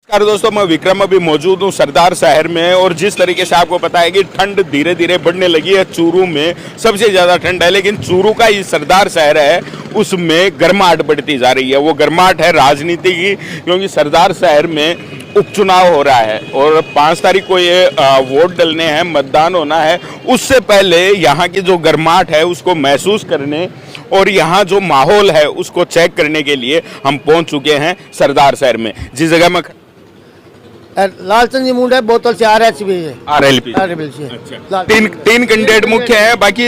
नमस्कार दोस्तों, मैं विक्रम अभी मौजूद हूँ सरदार शहर में। और जिस तरीके से आपको पता है कि ठंड धीरे धीरे बढ़ने लगी है, चूरू में सबसे ज़्यादा ठंड है, लेकिन चूरू का ये सरदार शहर है उसमें गर्माहट बढ़ती जा रही है। वो गर्माहट है राजनीति की, क्योंकि सरदार शहर में उपचुनाव हो रहा है और 5 तारीख को ये वोट डलने हैं, मतदान होना है। उससे पहले यहाँ की जो गर्माहट है उसको महसूस करने और यहाँ जो माहौल है उसको चेक करने के लिए हम पहुँच चुके हैं सरदार शहर में। जिस जगह में लालचंद जी मुंडा बोतल से RHP है, RLP अच्छा। तीन कैंडिडेट मुख्य हैं। बाकी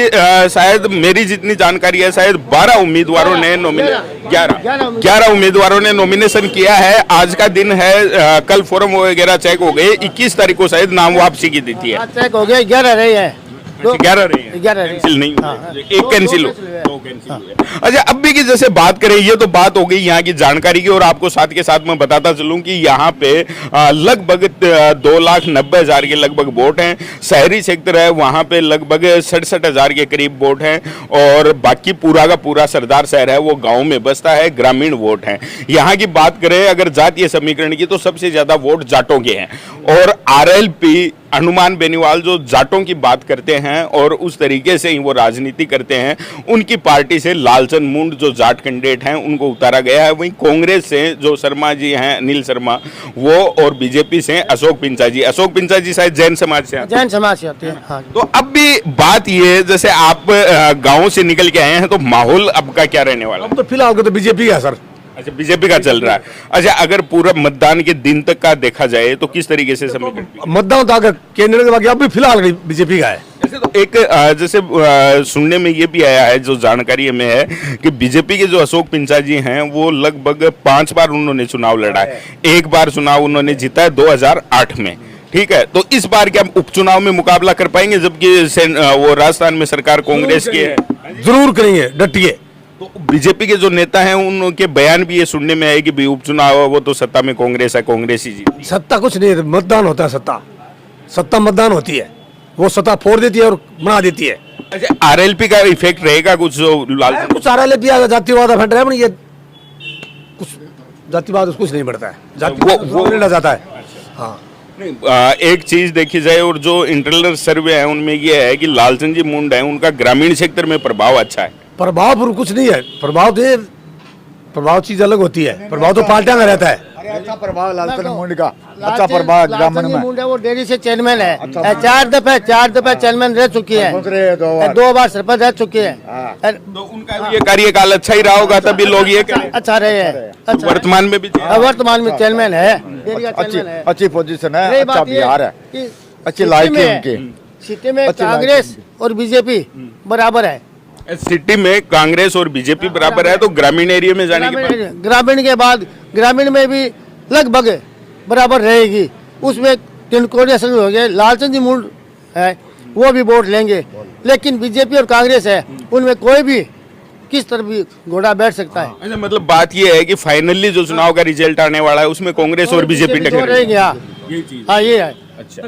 शायद मेरी जितनी जानकारी है शायद 12 उम्मीदवारों ने 11 उम्मीदवारों ने नॉमिनेशन किया है। आज का दिन है, कल फॉर्म वगैरह चेक हो गए। 21 तारीख को शायद नाम वापसी की तिथि है। चेक हो गया, 11 रही है, 11 रही है, 11 कैंसिल नहीं हुए, हाँ। एक कैंसिल हो, 2 कैंसिल हुए। अच्छा, अभी की जैसे बात करें, ये तो बात हो गई यहाँ की जानकारी की, और आपको साथ के साथ मैं बताता चलूं कि यहाँ पे लगभग 2,90,000 के लगभग वोट हैं। शहरी सेक्टर है वहाँ पे लगभग 67,000 के करीब वोट हैं, और बाकी पूरा का पूरा सरदार शहर है वो गाँव में बसता है, ग्रामीण वोट हैं। यहाँ की बात करें अगर जातीय समीकरण की, तो सबसे ज्यादा वोट जाटों के हैं। और RLP हनुमान बेनीवाल जो जाटों की बात करते हैं और उस तरीके से ही वो राजनीति करते हैं, उनकी पार्टी से लालचंद मुंड जो जाट कैंडिडेट हैं उनको उतारा गया है। वहीं कांग्रेस से जो शर्मा जी हैं, अनिल शर्मा, वो, और बीजेपी से अशोक पिंचा जी। अशोक पिंचा जी शायद जैन समाज से आते हैं। हाँ। तो अब भी बात ये, जैसे आप गाँव से निकल के आए हैं, तो माहौल अब का क्या रहने वाला? अब तो फिलहाल तो बीजेपी का सर। अच्छा, बीजेपी का चल रहा है। अच्छा, अगर पूरा मतदान के दिन तक का देखा जाए तो किस तरीके से समीकरण? मतदान तो आगे केंद्र के बाकी अब भी फिलहाल बीजेपी का है। ऐसे तो एक जैसे सुनने में ये भी आया है, जो जानकारी में है, कि बीजेपी के जो अशोक पिंचा जी हैं वो लगभग 5 बार उन्होंने चुनाव लड़ा है। एक बार चुनाव उन्होंने जीता है 2008 में। ठीक है, तो इस बार क्या उपचुनाव में मुकाबला कर पाएंगे, जबकि वो राजस्थान में सरकार कांग्रेस की है? जरूर करेंगे, डटिए। तो बीजेपी के जो नेता हैं उनके बयान भी ये सुनने में आए कि उपचुनाव वो तो सत्ता में कांग्रेस है, कांग्रेस ही जीती। सत्ता कुछ नहीं है, मतदान होता है। सत्ता मतदान होती है, वो सत्ता फोड़ देती है और बना देती है। अच्छा, RLP का इफेक्ट रहेगा कुछ? कुछ RLP जातिवाद फट रहा है, ये कुछ जातिवाद कुछ नहीं बढ़ता है, वो लेना जाता है। हाँ, एक चीज देखी जाए, और जो इंटरनल सर्वे है उनमें ये है कि लालचंद जी मुंड है, उनका ग्रामीण क्षेत्र में प्रभाव अच्छा है। प्रभाव कुछ नहीं है, प्रभाव चीज अलग होती है। प्रभाव तो पार्टियां में रहता है। अच्छा प्रभाव लालचंद मुंड का, अच्छा प्रभाव ग्रामीण में। मुंडा वो डेरी से चेयरमैन है, 4 दफे चेयरमैन रह चुकी है, 2 बार सरपंच रह चुकी है। तो उनका ये कार्यकाल अच्छा ही रहा होगा, तभी लोग ये अच्छा रहे हैं। वर्तमान में भी वर्तमान में चेयरमैन है, अच्छी पोजीशन है, अच्छा बिहार है, अच्छी लाइक है उनकी। सिटी में कांग्रेस और बीजेपी बराबर है। सिटी में कांग्रेस और बीजेपी बराबर है, तो ग्रामीण एरिया में जाने के बाद, ग्रामीण के बाद ग्रामीण में भी लगभग बराबर रहेगी। उसमें तिनकोड़िया संघ हो गए, लालचंद जी मुंड है, वो भी वोट लेंगे। लेकिन बीजेपी और कांग्रेस है, उनमें कोई भी किस तरह भी घोड़ा बैठ सकता है। अच्छा, मतलब बात ये है कि फाइनली जो चुनाव का रिजल्ट आने वाला है उसमें कांग्रेस और बीजेपी टकराएंगे। हाँ, ये है। अच्छा,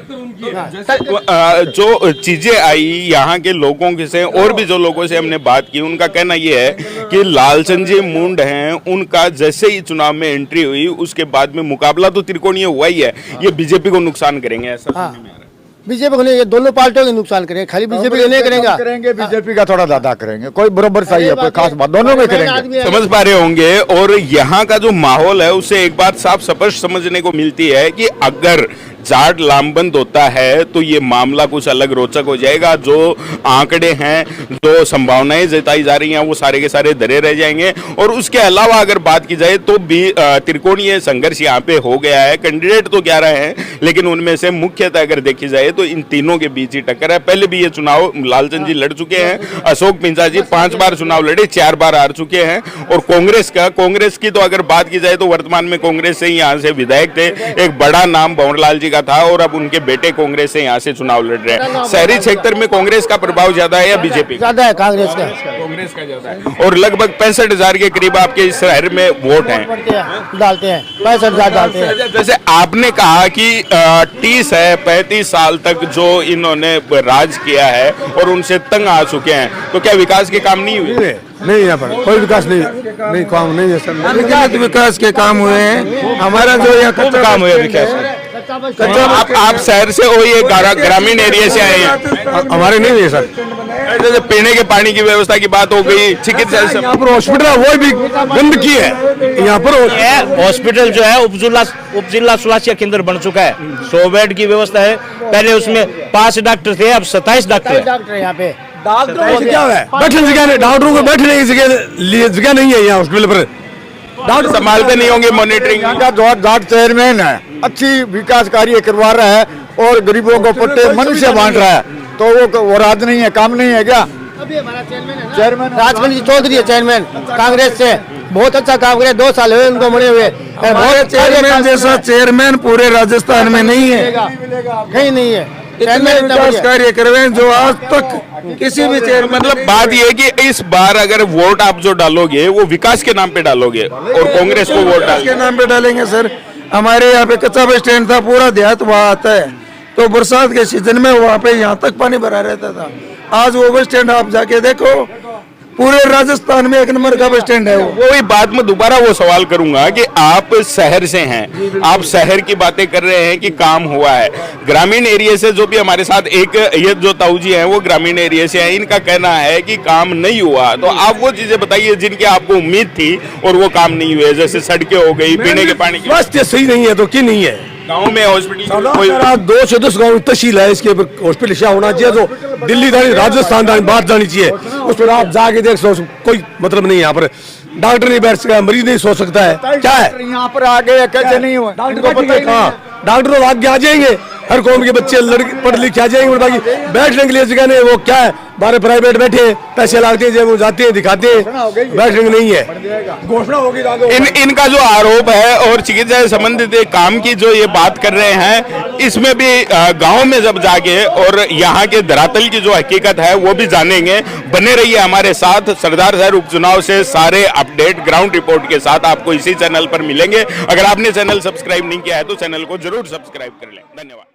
जो चीजें आई यहाँ के लोगों के से, और भी जो लोगों से हमने बात की, उनका कहना ये है कि लालचंद जी मुंड हैं, उनका जैसे ही चुनाव में एंट्री हुई उसके बाद में मुकाबला तो त्रिकोणीय हुआ ही है, ये बीजेपी को नुकसान करेंगे, ऐसा सुनने में आ रहा है। बीजेपी को नहीं, ये दोनों पार्टियों के नुकसान करेंगे, खाली बीजेपी को नहीं करेंगे, बीजेपी का थोड़ा ज्यादा करेंगे। कोई बराबर सही है, कोई खास बात, दोनों में करेंगे। समझ पा रहे होंगे। और यहाँ का जो माहौल है उससे एक बात साफ स्पष्ट समझने को मिलती है कि अगर जाट लामबंद होता है तो ये मामला कुछ अलग रोचक हो जाएगा। जो आंकड़े हैं, जो संभावनाएं जताई जा रही हैं, वो सारे के सारे धरे रह जाएंगे। और उसके अलावा अगर बात की जाए तो भी त्रिकोणीय संघर्ष यहाँ पे हो गया है। कैंडिडेट तो 11 हैं, लेकिन उनमें से मुख्यतः अगर देखी जाए तो इन तीनों के बीच ही टक्कर है। पहले भी ये चुनाव लालचंद जी लड़ चुके हैं, अशोक पिंचा जी 5 बार चुनाव लड़े, 4 बार हार चुके हैं। और कांग्रेस की तो अगर बात की जाए तो वर्तमान में कांग्रेस से यहाँ से विधायक थे, एक बड़ा नाम भंवरलाल जी का था, और अब उनके बेटे कांग्रेस से यहाँ से चुनाव लड़ रहे हैं। शहरी क्षेत्र में कांग्रेस का प्रभाव ज्यादा है या बीजेपी? ज्यादा है, कांग्रेस का। कांग्रेस का ज्यादा है और लगभग 65,000 के करीब आपके इस शहर में वोट हैं। डालते हैं 65,000 डालते हैं। जैसे आपने कहा कि 30 है 35 साल तक जो इन्होंने राज किया है और उनसे तंग आ चुके हैं, तो क्या विकास के काम नहीं हुए? नहीं, यहाँ पर कोई विकास नहीं काम नहीं है सर। लेकिन विकास के काम हुए हैं, हमारा जो यहाँ कच्चा काम हुआ विकास। आप शहर से हो ये ग्रामीण एरिया से आए हैं? हमारे नहीं है सर। जैसे पीने के पानी की व्यवस्था की बात हो गई, चिकित्सा यहाँ पर हॉस्पिटल है वो भी गंदगी है। यहाँ पर हॉस्पिटल जो है उप जिला स्वास्थ्य केंद्र बन चुका है, 100 बेड की व्यवस्था है। पहले उसमें 5 डॉक्टर थे, अब 27 डॉक्टर है। डॉक्टर यहाँ पे क्या है, बैठने की जगह नहीं, डॉक्टरों को बैठने की जगह नहीं है यहाँ हॉस्पिटल पर। डॉक्टर संभालते नहीं होंगे, मॉनिटरिंग का जाट चेयरमैन है, अच्छी विकास कार्य करवा रहा है और गरीबों को पट्टे मनुष्य बांट रहा है, तो वो राज नहीं है, काम नहीं है क्या? अभी हमारा चेयरमैन राजमणि चौधरी है चेयरमैन, कांग्रेस से बहुत अच्छा काम करे, 2 साल हुए उनको बने हुए। हमारे चेयरमैन जैसा चेयरमैन पूरे राजस्थान में नहीं है, कहीं नहीं है। इतने विकास कार्य करवे जो आज तक किसी भी चेयरमैन। मतलब बात यह है कि इस बार अगर वोट आप जो डालोगे वो विकास के नाम पे डालोगे और कांग्रेस को वोट डाल के नाम पे डालेंगे सर। हमारे यहाँ पे कच्चा बस स्टैंड था, पूरा देहात वहाँ आता है, तो बरसात के सीजन में वहाँ पे यहाँ तक पानी भरा रहता था। आज वो बस स्टैंड आप जाके देखो, पूरे राजस्थान में 1 नंबर का बस स्टैंड है वो। वही बात में दोबारा वो सवाल करूंगा कि आप शहर से हैं, आप शहर की बातें कर रहे हैं कि काम हुआ है, ग्रामीण एरिया से जो भी हमारे साथ एक ये जो ताऊ जी हैं वो ग्रामीण एरिया से हैं, इनका कहना है कि काम नहीं हुआ। तो आप वो चीजें बताइए जिनकी आपको उम्मीद थी और वो काम नहीं हुए, जैसे सड़कें हो गई, पीने के पानी की। स्वास्थ्य सही नहीं है तो क्यों नहीं है? गाँव में हॉस्पिटल 2 से 10 गाँव तहसील है, इसके हॉस्पिटल क्या होना चाहिए, तो दिल्ली दानी राजस्थान दानी बात जानी चाहिए। उस पर आप जाके देख सो, कोई मतलब नहीं है। यहाँ पर डॉक्टर नहीं बैठ सकता, मरीज नहीं सो सकता है, क्या है यहाँ पर आ गए कैसे नहीं हुआ? डॉक्टर लोग आगे आ जाएंगे, हर कौम के बच्चे लड़के पढ़ लिखे आ जाएंगे, बाकी बैठने के लिए जगह नहीं। वो क्या है, बारे प्राइवेट बैठे, पैसे लागते हैं, वो जाते हैं दिखाते हैं, बैठने नहीं है। घोषणा होगी। इनका जो आरोप है और चिकित्सा से संबंधित काम की जो ये बात कर रहे हैं, इसमें भी गांव में जब जाके और यहाँ के धरातल की जो हकीकत है वो भी जानेंगे। बने रहिए हमारे साथ, सरदार शहर उपचुनाव से सारे अपडेट ग्राउंड रिपोर्ट के साथ आपको इसी चैनल पर मिलेंगे। अगर आपने चैनल सब्सक्राइब नहीं किया है तो चैनल को जरूर सब्सक्राइब कर लें। धन्यवाद।